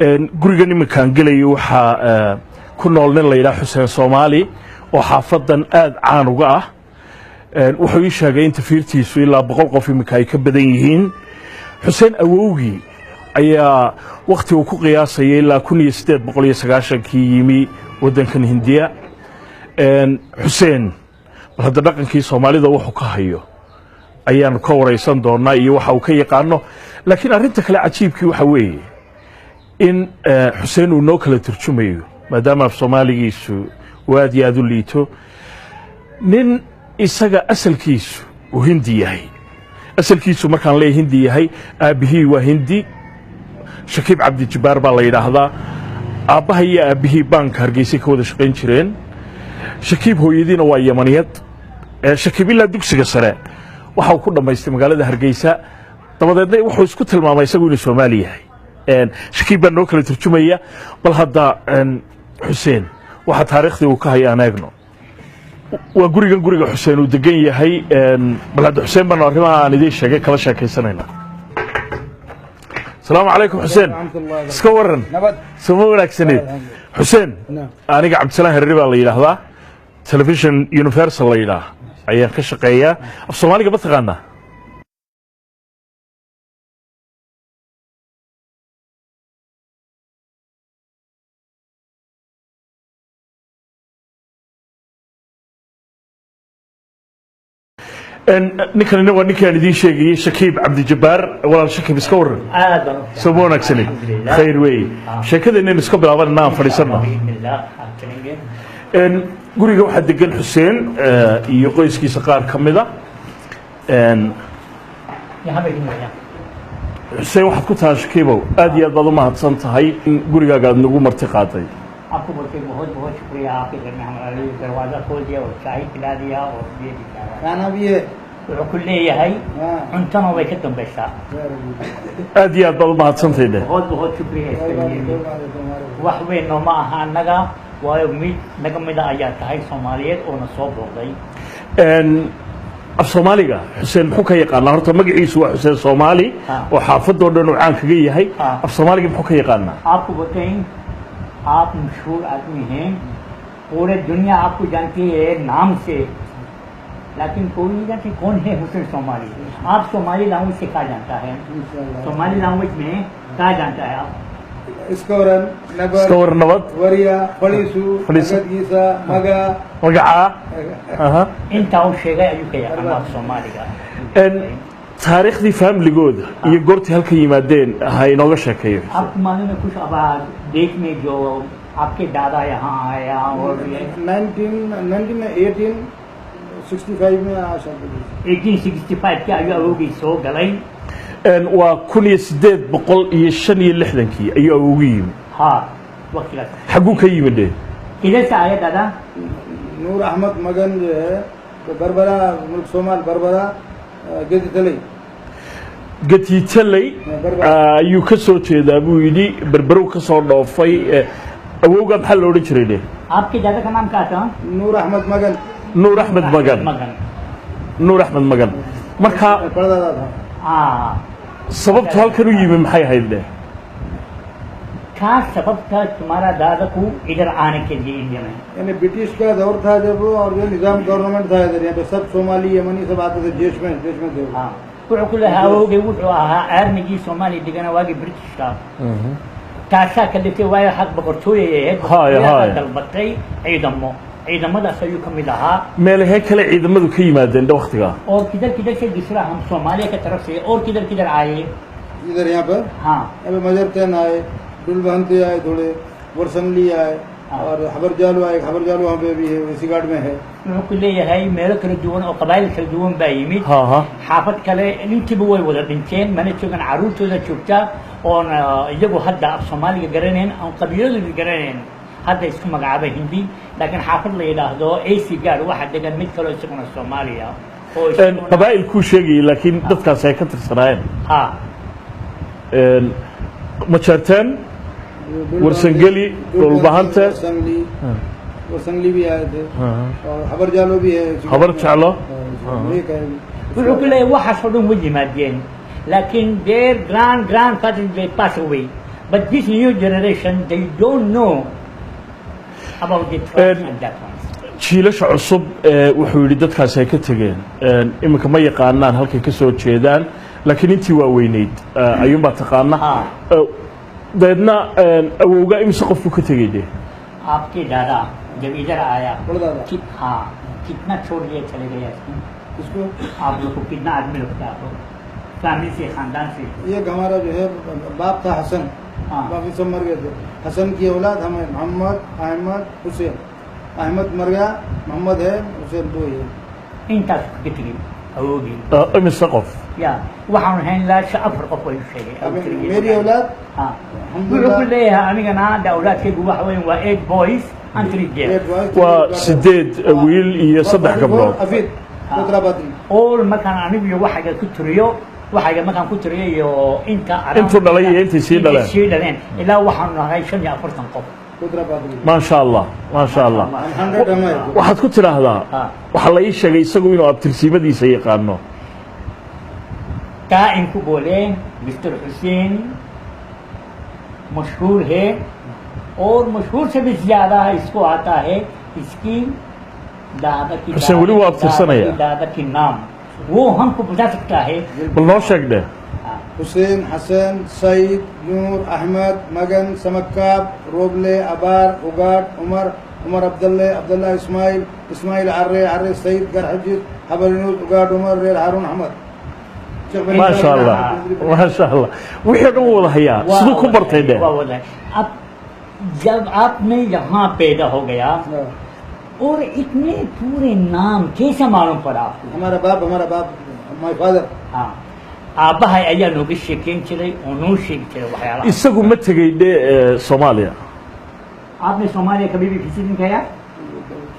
guriga nimankan galay waxa ku nool nin la yiraahdo Xuseen Soomaali oo xaafadan aad caan uga ah wuxuu ii sheegay in tafiirtiisu ilaa 100 qof imika ay ka badan yihiin Xuseen awowgi ayaa waqti uu ku qiyaasay ilaa 1890 kii yimi wadankan Hindiya Xuseen hada dhaqankii Soomaalida wuxuu ka hayo ayaan ka wareysan doonaa iyo waxa uu ka yaqaano laakiin arinta kale cajiibkii waxa weeye in Xuseen uu noo kala turjumayo maadaama Soomaaligiisu waad yaad u liito nin isaga asalkiisu uu Hindi yahay asalkiisu markaan leeyahay Hindi yahay aabihii waa Hindi Shakiib Cabdi Jabbaar baa la yiraahdaa aabaha iyo aabihii bank Hargeysa ka wada shaqeyn jireen Shakiib hooyadiina waa Yamaniyad Shakiib ilaa dugsiga sare waxa uu ku dhameystay magaalada Hargeysa dabadeedna wuxuu isku tilmaamay isagu inuu Soomaali yahay Shakiib baa noo kala turjumaya bal hadda Xuseen waxa taariikhdii uu ka hayay anaagno waa guriga Xuseen uu degan yahay bal hadda Xuseen baan arrimaha aan idin sheegay kala sheekaysanayna السلام عليكم حسين سكورن سمو wanaagsaneed حسين aniga Cabdisalaam Harriba la yiraahdaa television universal la yiraahdaa ayaan ka shaqeeyaa af Soomaaliga ma taqaanaa ninkan waa ninkan idin sheegay Shakiib Cabdi Jabbaar walaal Shakiib iska waran soo wanaagsanay khayr way sheekadeenna iska bilaabanaa aan fadhiisano guriga waxa degan Xuseen iyo qoyskiisa qaar kamida Xuseen waxaad ku tahay Shakiibow aad iyo aad baad u mahadsan tahay gurigaaga aad nagu marti qaaday आपको बोलते बहुत बहुत शुक्रिया आपके घर में हमारे लिए दरवाजा खोल दिया और चाय पिला दिया और ये भी खाना भी है كله يهاي أنتم ما بيكتم بيشا أدي أبغى ما تصنفينه बहुत बहुत शुक्रिया وحوي نوما هانغا وميت نكمل آيات هاي سوماليات ونصوب وغاي الصومالية حسين حكي قال نهارت مجلس وحسين صومالي وحافظ دون نوعان كجي هاي الصومالي حكي قالنا आपको बताएं आप मशहूर आदमी हैं पूरे दुनिया आपको जानती है नाम से लेकिन कोई नहीं जानती कौन है हुसैन सोमाली आप सोमाली लैंग्वेज से क्या जानता है सोमाली लैंग्वेज में क्या जानता है आप स्कोर नवत वरिया फलिसु गीसा मगा मगा इन ताऊ शेगा अयुकया आप सोमाली का تاريخ دي فاملي جود يقولت هل كيمادين هاي نوغشة كيف आपको मालूम है कुछ आवाज देश में जो आपके दादा यहाँ आया और 1965 में आशा 1865 के आयु होगी सो गलाई وكل سداد بقول يشني اللحدن كي أيوة وقيم ها وقت لا حقو كي من ده किधर से आया दादा नूर अहमद मगन जो है तो बरबरा मुल्क सोमाल बरबरा قتي تلي يكسر كذا بويدي بربرو كسر ضافي أوجا بحل ورجريده आपके दादा का नाम क्या था नूर अहमद मगन نور أحمد مجن نور أحمد مجن مركا سبب هل كانوا يمم حي هيدا क्या सबब था तुम्हारा दादा को इधर आने के लिए इंडिया में यानी ब्रिटिश का दौर था जब और जो निजाम गवर्नमेंट था इधर यहाँ पे सब सोमाली यमनी सब आते थे जेश में थे हाँ كل هؤلاء وجوا أرمجي सोमाली दिखना वाकी ब्रिटिश का ताशा कल्लते वाया हक बकरतोये है هاي तलबत्तई عيدمو دا سيو كمدها ماله هيك له عيدمو كيمادين ده وقتها और किधर से दूसरा हम सोमालिया की तरफ से और किधर आए इधर यहाँ पर हाँ यहाँ पे मजरतन आए डुलबहंती आए थोड़े वर्सनली आए और खबरजालू आए खबरजालू वहाँ पे भी है इसी गार्ड में है كل هاي ملك الردوان أو قبائل الردوان بايمي ها حافظ كله انت بوي ولا بنتين من تشوفن عروت ولا شفتها on يجوا هذا الصومالي جرينين أو قبيلة جرينين هذا اسمه مقعبة هندي لكن حافظ لي له أي سيجار واحد دقن مثله يسمونه الصومالية قبائل كل شيء لكن دفع سيكتر سرايا ها مشارتين ورسنجلي والبهانته ورسنجلي भी आए थे और खबरजालो भी है खबरजालो كل واحد صدوم وجه مادين لكن their grandfather they pass away But this new generation, they don't know about the tribes and that one. jiilasha cusub wuxuu yidhi dadkaasi ay ka tegeen iminka ma yaqaanaan halkay ka soo jeedaan laakiin intii waaweyneyd ayuunbaa taqaana dabeedna awowga imise qofku ka tegey dee आपके दादा जब इधर आया बड़दादा। हाँ कितना छोड़ लिए चले गए इसको? इसको आप लोग को कितना आदमी लोग थे आप लोग फैमिली से खानदान से? ये हमारा जो है बाप था हसन, हाँ। बाकी सब मर गए थे। हसन की औलाद हमें मोहम्मद, अहमद, हुसैन। अहमद मर गया, मोहम्मद है, हुसैन दो ही है। inta kitigi awoogi imise qof ya waxaan ahayn laa afar qof way sheegay मेरी औलाद ha wuxuu leeyahay anigana awlaadkaygu waxa weyn waa 8 boys and 3 girls waa 8 wiil iyo 3 gabdhood حفيد بكرة بدري all markaan anigu iyo waxaga ku tiriyo waxaga markaan ku tiriyo iyo inta intuu dhalay iyo intii sii dhaleen ilaa waxaan nahay 45 qof بكرة بدري ما شاء الله ما شاء الله 100 हमारे waxaad ku tiraahdaa waxa la ii sheegay isagu inuu abtirsiimadiisa yaqaano क्या इनको बोले मिस्टर हुसैन मशहूर है और मशहूर से भी ज्यादा इसको आता है इसकी दादा की हुसैन वली वो abtirsan दादा aya की दादा की नाम वो हमको बता सकता है bal noo sheeg dheh حسين حسن سيد نور احمد مجن سمكاب روبلي ابار اوغاد عمر عمر عبد الله اسماعيل عري سيد قرحجي حبرنوت اوغاد عمر رير هارون احمد ما شاء الله ما شاء الله wixii dhan wada hayaa siduu ku bartay dheh अब जब आपने यहाँ पैदा हो गया और इतने पूरे नाम कैसे मालूम पड़ा आपको हमारा बाप माय फादर हाँ aabbahay ayaa nooga sheekeyn jiray oo noo sheegi jiray waxyaalaha isagu ma tegay dheh Soomaaliya आपने सोमालिया कभी भी किसी दिन गया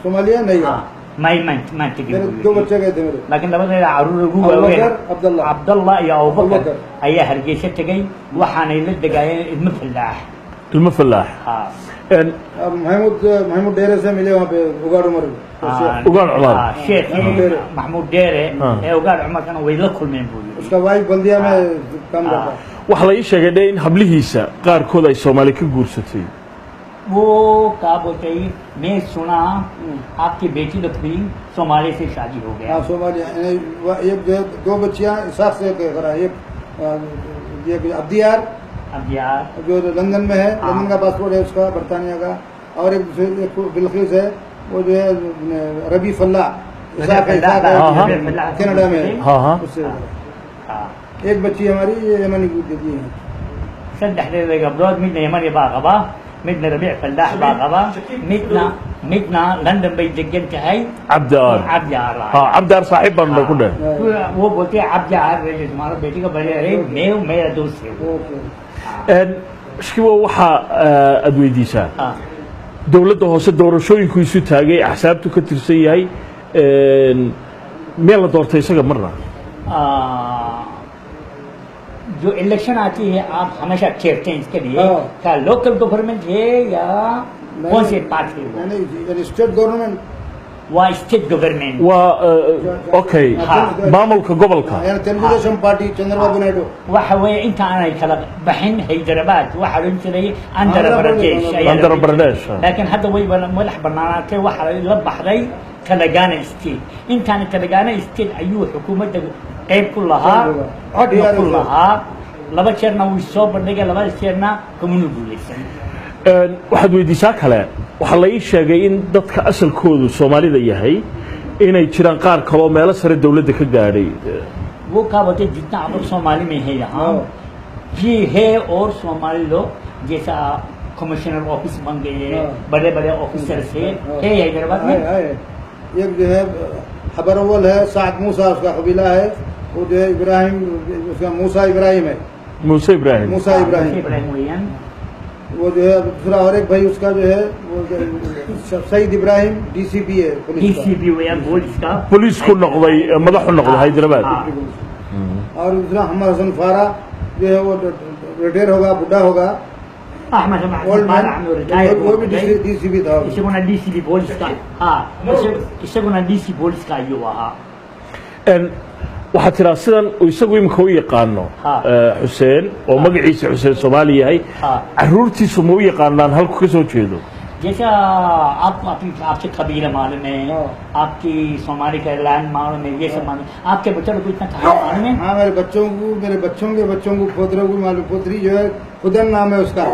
सोमालिया नहीं गया मैं tegi मेरे दो बच्चे गए थे मेरे laakiin labadeeda caruur ugu Abubakar, waaweyn Abdallah. Abdallah iyo Abubakar Abubakar. ayaa hargeysa tegay waxaanay la degaayeen ilmo fallaax ilmo fallaax अब महमूद डेरे से मिले वहाँ पे उगाड़ Umar ugaan cumar sheekh Dheere. maxmuud dheere Ah. ee ugaar cumarkana way la kulmeen buu yidhi उसका वाइफ बल्दिया में काम करता है waxa la ii sheegay dheh in hablihiisa qaarkood ay Soomaali ka guursatay वो क्या बोलते हैं मैं सुना आपकी बेटी लोग भी सोमाली से शादी हो गया हाँ सोमालिया एक जो है दो बच्चियाँ इसाक से करा एक अब्दियार अब यार जो लंदन में है हाँ। लंदन का पासपोर्ट है उसका बरतानिया का और एक बिल्किस है वो जो है रबी फल्ला इसाक है, इसाक है, हाँ, हाँ। कनाडा में है। हाँ हाँ उससे हाँ एक बच्ची हमारी ये यमनी की दी है saddexdeeda gabdhood midna yamani baa qaba midna rabiic fallaax baa qaba midna london bay degan tahay cabdiaar cabdiaar ها cabdiaar saaxiib baan ku dheh वो बोलते हैं cabdiaar तुम्हारा बेटी का बड़े अरे मैं मेरा दोस्त है वो okay shkibo waxa aad weydiisaa हाँ dowladda hoose doorashooyinku isu taagay axsaabtu ka tirsan yahay meel la doortay isaga marna जो इलेक्शन आती है आप हमेशा खेलते हैं इसके लिए हाँ। क्या लोकल गवर्नमेंट है या कौन से पार्टी है यानी स्टेट गवर्नमेंट वो state government waa okay maamulka gobolka यानी Telugu Desam party Chandrababu Naidu waxa weeye inta aanay kala baxin Hyderabad waxa la jiray Andhra Pradesh ayaa la Andhra jiray. Pradesh, ah. laakiin hadda way madax banaanaatay waxa la baxday Telangana state intaan Telangana state ayuu xukuumadda qayb ku lahaa codna ku lahaa laba jeerna wuu soo bandhigay laba jeerna kumuna guuleysan waxaad weydiisaa kale waxaa la ii sheegay in dadka asalkoodu Soomaalida yahay inay jiraan qaar kale oo meelo sare dawladda ka gaadhay वो क्या बोलते हैं जितना आप लोग सोमाली में है यहाँ ये है और सोमाली लोग जैसा कमिश्नर ऑफिस बन गए हैं बड़े बड़े ऑफिसर से है हैदराबाद में एक जो है खबर अव्वल है साद मूसा उसका कबीला है वो जो है इब्राहिम उसका मूसा इब्राहिम है Muuse Ibrahim मूसा इब्राहिम इब्राहिम वो जो है दूसरा और एक भाई उसका जो है वो सईद इब्राहिम डीसीपी है पुलिस का डीसीपी हुआ पुलिस का police ku noqday madaxu noqday Hyderabad और दूसरा हमर हसन फारा जो है वो रिटायर होगा बुढ़ा होगा अहमद ओल्ड मैन वो भी इसे डीसीपी था गुना डीसीपी पुलिस का हाँ इसे गुना डीसी पुलिस का ये हुआ waxaad tiraa sidan uu isagu imika u yaqaano xuseen oo magaciisa xuseen Soomaali yahay caruurtiisu ma u yaqaanaan halku ka soo jeedo जैसा आपसे कबीला मालूम है आपकी सोमाली का लैंड मालूम है ये सब मालूम आपके बच्चों को इतना कहा मालूम है हाँ मेरे बच्चों के बच्चों को पोतरों को मालूम पोतरी जो है खुदन नाम है उसका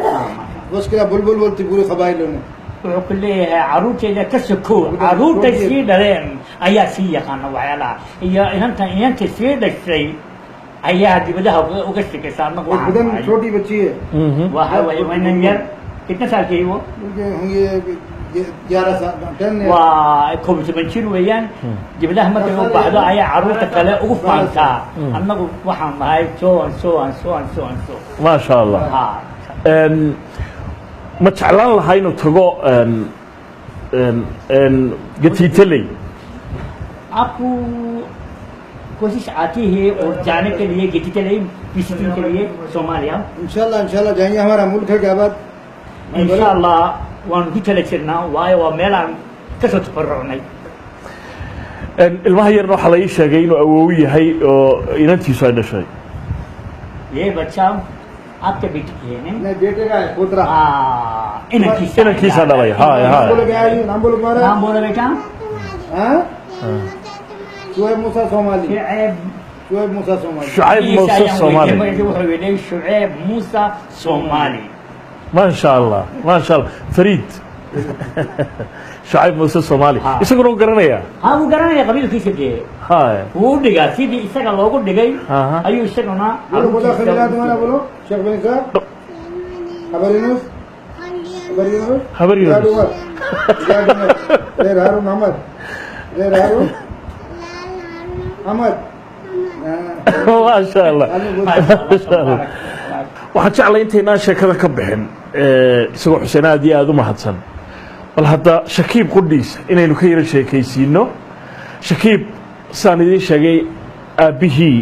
उसके लिए बुलबुल बोलती पूरे कबाइलों ने كل عروت إذا كسكو عروت تسير درين أيا سيا كانوا وعلا يا إنت تسير دشري أيا دي بدها وقصة كسر نقول खुदन छोटी बच्ची है वाह वही कितने साल की है वो होंगे 11 साल 10 وكم تبنشين ويان جب له مثلا بعده أي عروت كلا أوفان تا أنا وحنا هاي سو ما شاء الله ما تعلن لهاي نتقو قتيتلي आपको कोशिश आती है और जाने के लिए गिटिटली विजिटिंग के लिए सोमालिया इंशाल्लाह जाएंगे हमारा मुल्क है क्या बात इंशाल्लाह waan ku tala jirnaa waayo waa meel aan ka soo tafarrucnay ilmaha yarna waxaa la ii sheegay inuu awoow yahay oo inantiisu ay dhashay ये बच्चा आपके बेटे की है नहीं बेटे का है पुत्र inankiisa dhalay haay नाम बोलो तुम्हारा नाम बोलो बेटा हाँ शुएब मूसा सोमाली शुएब शुएब मूसा सोमाली शुएब मूसा सोमाली ما شاء الله ما شاء الله فريد شعيب موسى الصومالي isaguna garanaya haa uu garanaya qabiilkiisa dee haay wuu dhigaa sidii isaga loogu dhigay ayuu isaguna बोलो खलीला तुम्हारा बोलो शेख बनी साहब खबरिनुस غير هارون أحمد ما شاء الله ما شاء الله waxaan jeclay intaynaan sheekada ka bixin isagoo xuseen aad iyo aad u mahadsan bal hadda shakiib qudhiisa inaynu ka yara sheekaysiino shakiib saan idiin sheegay aabbihii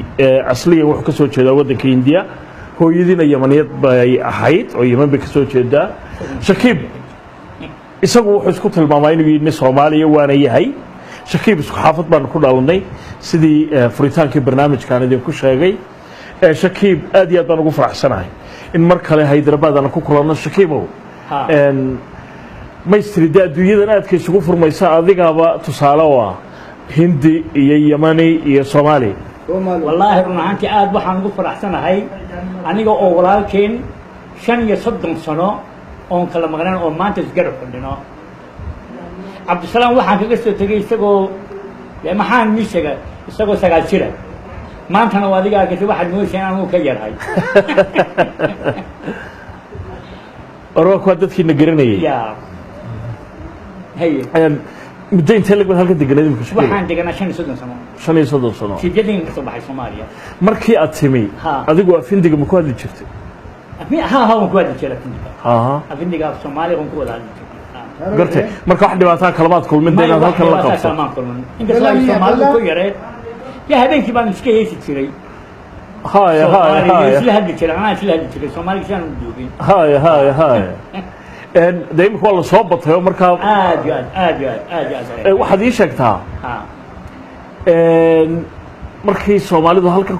asliya wuxuu ka soo jeedaa waddanka indiya hooyadiina yamaniyad bay ahayd oo yaman bay ka soo jeedaa shakiib isagu wuxuu isku tilmaamaa inuu yidhi Soomaaliya waana yahay shakiib isku xaafad baan ku dhalanay sidii furitaankii barnaamijkan idinku sheegay shakiib aad iyo aad baan ugu faraxsanahay in mar kale Hyderabad aan ku kulanno shakiibow maystirida adduunyadan aadka isugu furmaysa adigaaba tusaale waa hindi iyo yamani iyo Soomaali wallaahi run ahaantii aad waxaan ugu faraxsanahay aniga oo walaalkeen 35 sano oon kala maqnaan oo maanta isgarab fadhino Cabdisalaam waxaan kaga soo tagay isagoo maxaan miishaga isagoo 9 jira maantana waa adiga arkay waxaad mooyeen aan uu ka yarahay orwa dadkiina garanayay ya hay muddo intee lagu halka deganay imka shaqo waxaan deganaa 35 sano sideen ka soo baxay Soomaaliya markii aad timay adigu afindiga ma ku hadli jirtay ha ku hadli jiray afindiga Soomaaliya ku wada hadli jiray gartay marka wax dhibaato kalabaad kulmeen inaad halkan la qabto inta Soomaaliya ku yaray يا هبنتي بان اسكي هيسيري هاي اسلا هدي جيران انا اسلا هدي جيران Soomaali كان دوغين هاي ان دايما والله soo batay marka aad waxaad ii sheegtaa markii Soomaalidu halka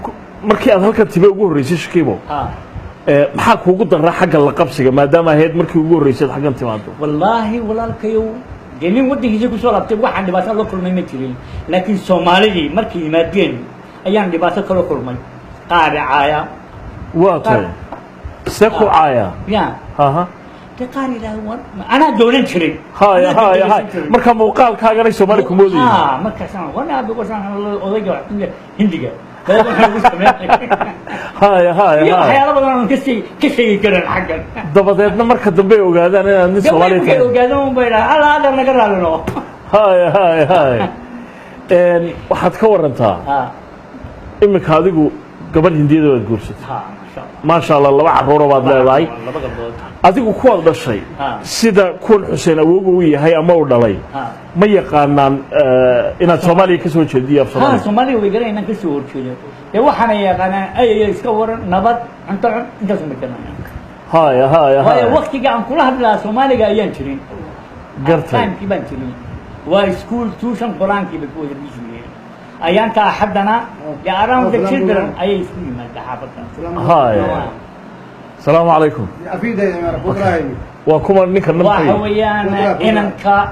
markii aad halka tibay ugu horeysay shakiibo maxaa kuugu daraa xagga la qabsiga maadaama ahayd markii ugu horeysay xaggan timaado wallahi walaalkayow gelin waddankiisa ku soo laabtay waxaan dhibaato la kulmay ma jirin laakiin Soomaalidii markii yimaadeen ayaan dhibaato kala kulmay qaaricaaya waa tahay seku caaya ya qaari laawan ana doonan jiray hay marka muuqaalkaaga Soomaali ku moodayay marka san wana aad ugu san odayga hindiga هاي waxyaalo badan oo ka sheegi karaan xagga dabadeedna marka dambe ay ogaadaan inaad nin Soomaali tahay ogaadaan bay ala naga raadino هاي waxaad ka warantaa imika adigu gabadh hindiyada waad guursatay ما شاء الله laba caruur baad leedahay adigu kuwaad dhashay sida kuwan Xuseen awoogu u yahay ama u dhalay ma yaqaanaan inaad Soomaaliya ka soo jeediyo Soomaaliya way garanayaan ka soo horjeedo ee waxaan yaqaanaan ay iska waran nabad inta soo meekanaan هاي waqtiga aan kula hadlaa Soomaaliga ayaan jirin gartay baan jirin waa school tuition quraankii bay ku wada dhigeen أيام كأحدنا around the children أي اسمي ما تحافظنا. هاي السلام عليكم أفيد يا مرة بكرة هاي وكما نكر نمطي وحويانا إنك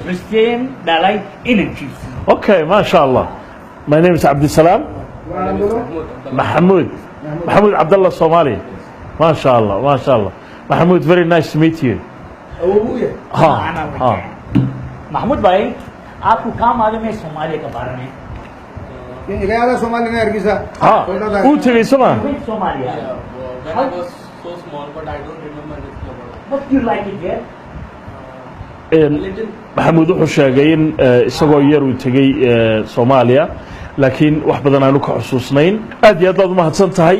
حسين دالاي إنكيس. Okay, ما شاء الله. My name is عبد السلام محمود عبد الله الصومالي. ما شاء الله ما شاء الله. محمود, very nice to meet you. हाँ महमूद भाई आपको काम मालूम है सोमालिया के बारे में? ये गया था सोमालिया ने अर्गिसा हाँ ऊँचे भी सुना Somalia When I was so small, but I don't remember anything about it. What do you like it there? maxamuud wuxuu sheegay in isagoo yar uu tegey Soomaaliya laakiin wax badan aanu ka xusuusnayn aad iyo aad baad u mahadsan tahay